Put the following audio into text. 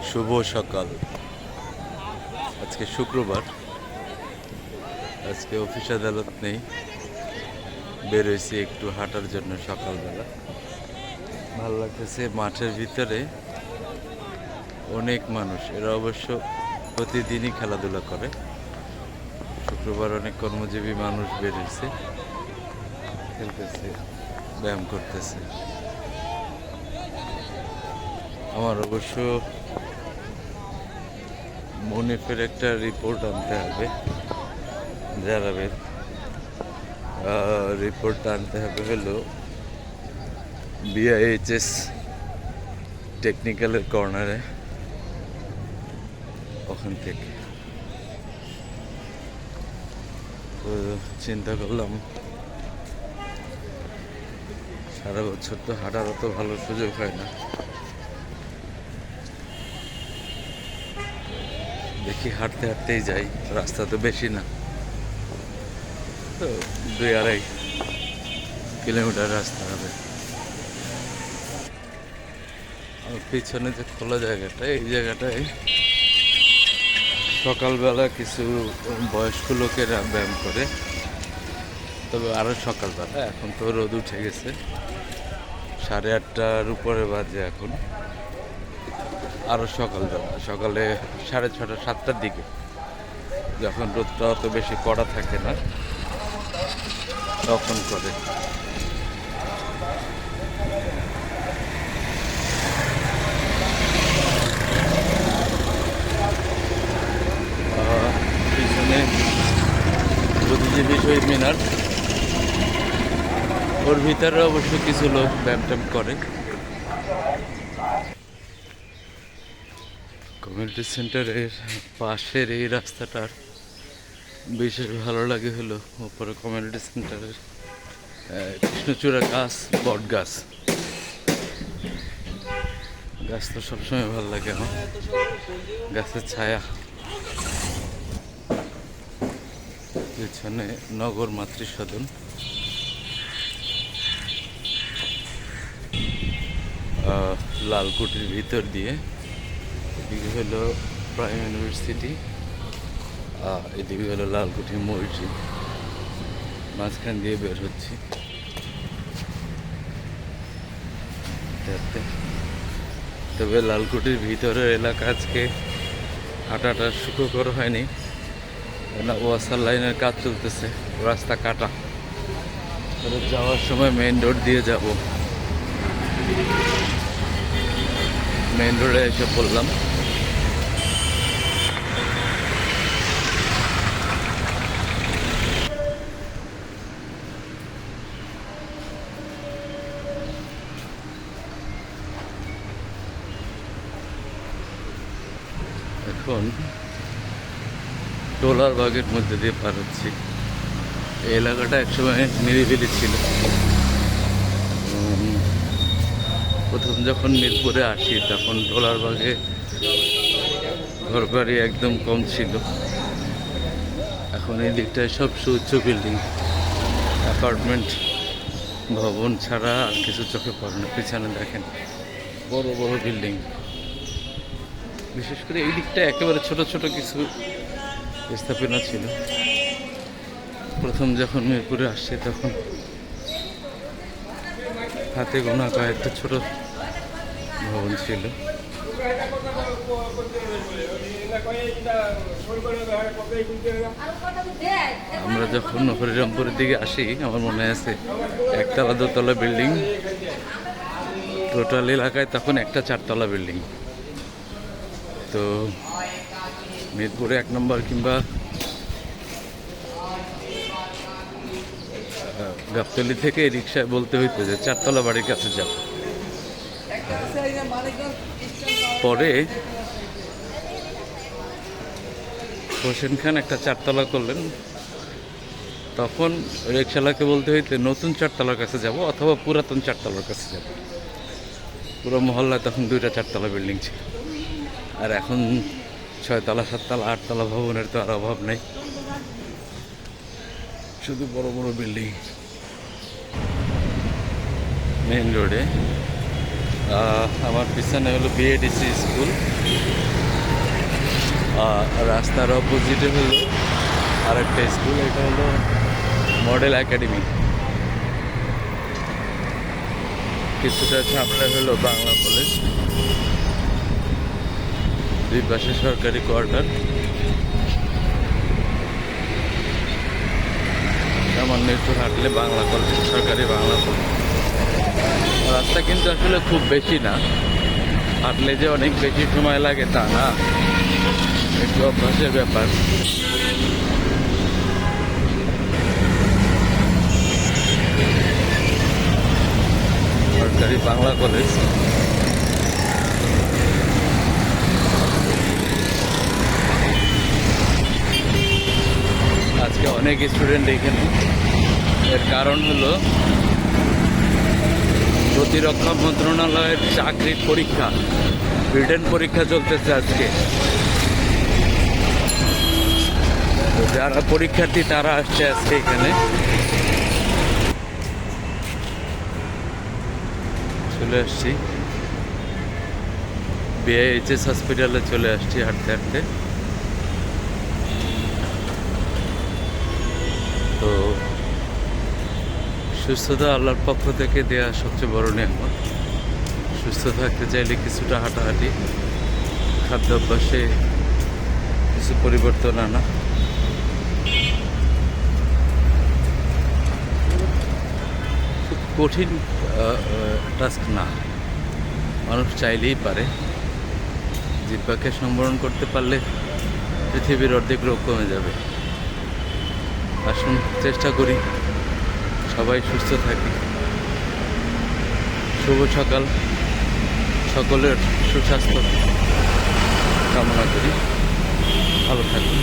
শুভ সকাল। আজকে শুক্রবার, আজকে অফিস আদালত নেই। বের হয়েছি একটু হাঁটার জন্য সকালবেলা। ভালো লাগতেছে। মাঠের ভিতরে অনেক মানুষ, এরা অবশ্য প্রতিদিনই খেলাধুলা করে। শুক্রবার অনেক কর্মজীবী মানুষ বের হয়েছে, খেলতেছে, ব্যায়াম করতেছে। আমার অবশ্য মুনিফের একটা রিপোর্ট আনতে হবে, র্যাবের রিপোর্ট আনতে হবে হলো বিআইএইচএস টেকনিক্যালের কর্নারে, ওখান থেকে। তো চিন্তা করলাম সারা বছর তো হাঁটার অত ভালো সুযোগ হয় না, দেখি হাঁটতে হাঁটতেই যাই। রাস্তা তো বেশি না, তো 2-2.5 কিলোমিটার রাস্তা হবে। আমার পিছনে যে খোলা জায়গাটা, এই জায়গাটায় সকালবেলা কিছু বয়স্ক লোকেরা ব্যায়াম করে, তবে আরও সকালবেলা। এখন তো রোদ উঠে গেছে, 8:30টার উপরে বাজে এখন। আরও সকালবেলা, সকালে 6:30 7টার দিকে, যখন রোদটা অত বেশি কড়া থাকে না, তখন করে। পিছনে বুদ্ধিজীবী শহীদ মিনার, ওর ভিতরে অবশ্য কিছু লোক ব্যায়াম ট্যাম করে। কমিউনিটি সেন্টারের পাশের এই রাস্তাটার বিশেষ ভালো লাগে হলো ওপরে কমিউনিটি সেন্টারের কৃষ্ণচূড়া গাছ, বট গাছ। গাছ তো সবসময় ভালো লাগে আমার, গাছের ছায়া। পিছনে নগর মাতৃসদন, লালকুটির ভিতর দিয়ে। এদিকে হলো প্রাইম ইউনিভার্সিটি, এদিকে হলো লালকুঠি মসজিদ। মাঝখান দিয়ে বের হচ্ছি। তবে লালকুটির ভিতরের এলাকা আজকে হাঁটাটা সুখকর হয়নি, না ওয়াসার লাইনের কাজ চলতেছে, রাস্তা কাটা। যাওয়ার সময় মেইন রোড দিয়ে যাব, মেইন রোডে এসে পড়লাম। এখন টোলার বাগের মধ্যে দিয়ে পার হচ্ছি। এই এলাকাটা একসময় নিরিবিলি ছিল। প্রথম যখন মিরপুরে আসি তখন টোলার বাগে ঘরবাড়ি একদম কম ছিল। এখন এই দিকটায় সব সুউচ্চ বিল্ডিং, অ্যাপার্টমেন্ট, ভবন ছাড়া আর কিছু চোখে পড়ে না। পিছনে দেখেন বড় বড় বিল্ডিং। বিশেষ করে এই দিকটা একেবারে ছোট ছোট কিছু স্থাপনা ছিল। প্রথম যখন মিরপুরে আসছে তখন হাতে গোনা কয়েকটা ছোট ভবন ছিল। আমরা যখন হরিরামপুরের দিকে আসি, আমার মনে আছে একতলা দোতলা বিল্ডিং, টোটাল এলাকায় তখন একটা 4তলা বিল্ডিং। তো মিরপুরে 1 নম্বর কিংবা গাবতলী থেকে রিক্সায় বলতে হইতো যে 4তলা বাড়ির কাছে যাব। পরে হোসেন খান একটা 4তলা করলেন, তখন রিক্সাওয়ালাকে বলতে হইতো নতুন 4তলার কাছে যাব অথবা পুরাতন 4তলার কাছে যাব। পুরো মহল্লায় তখন 2টা 4তলা বিল্ডিং ছিল। আর এখন 6তলা 7তলা 8তলা ভবনের তো আর অভাব নেই, শুধু বড় বড় বিল্ডিং। মেইন রোডে আমার পিছনে হলো বিএডিসি স্কুল, রাস্তার অপোজিটে হলো আরেকটা স্কুল, এটা হলো মডেল একাডেমি। কিছুটা সামনে হলো বাংলা কলেজ, দুই পাশে সরকারি কোয়ার্টার। সামান্য একটু হাঁটলে বাংলা কলেজ, সরকারি বাংলা কলেজ। রাস্তা কিন্তু আসলে খুব বেশি না, হাঁটলে যে অনেক বেশি সময় লাগে তা না, একটু অভ্যাসের ব্যাপার। সরকারি বাংলা কলেজ। আজকে অনেক স্টুডেন্ট এখানে, এর কারণ হলো প্রতিরক্ষা মন্ত্রণালয়ের চাকরির পরীক্ষা, রিটেন পরীক্ষা চলতেছে আজকে। তো যারা পরীক্ষার্থী তারা আসছে আজকে এখানে। চলে আসছি বিআইএইচএস হসপিটালে, চলে আসছি হাঁটতে হাঁটতে। তো সুস্থতা আল্লাহর পক্ষ থেকে দেওয়া সবচেয়ে বড় নিয়ামত। সুস্থ থাকতে চাইলে কিছুটা হাঁটাহাঁটি, খাদ্যাভ্যাসে কিছু পরিবর্তন আনা। খুব কঠিন টাস্ক না, মানুষ চাইলেই পারে। জিহ্বাকে সম্বরণ করতে পারলে পৃথিবীর অর্ধেক রোগ কমে যাবে। আসুন চেষ্টা করি, সবাই সুস্থ থাকি। শুভ সকাল, সকলের সুস্বাস্থ্য কামনা করি। ভালো থাকুন।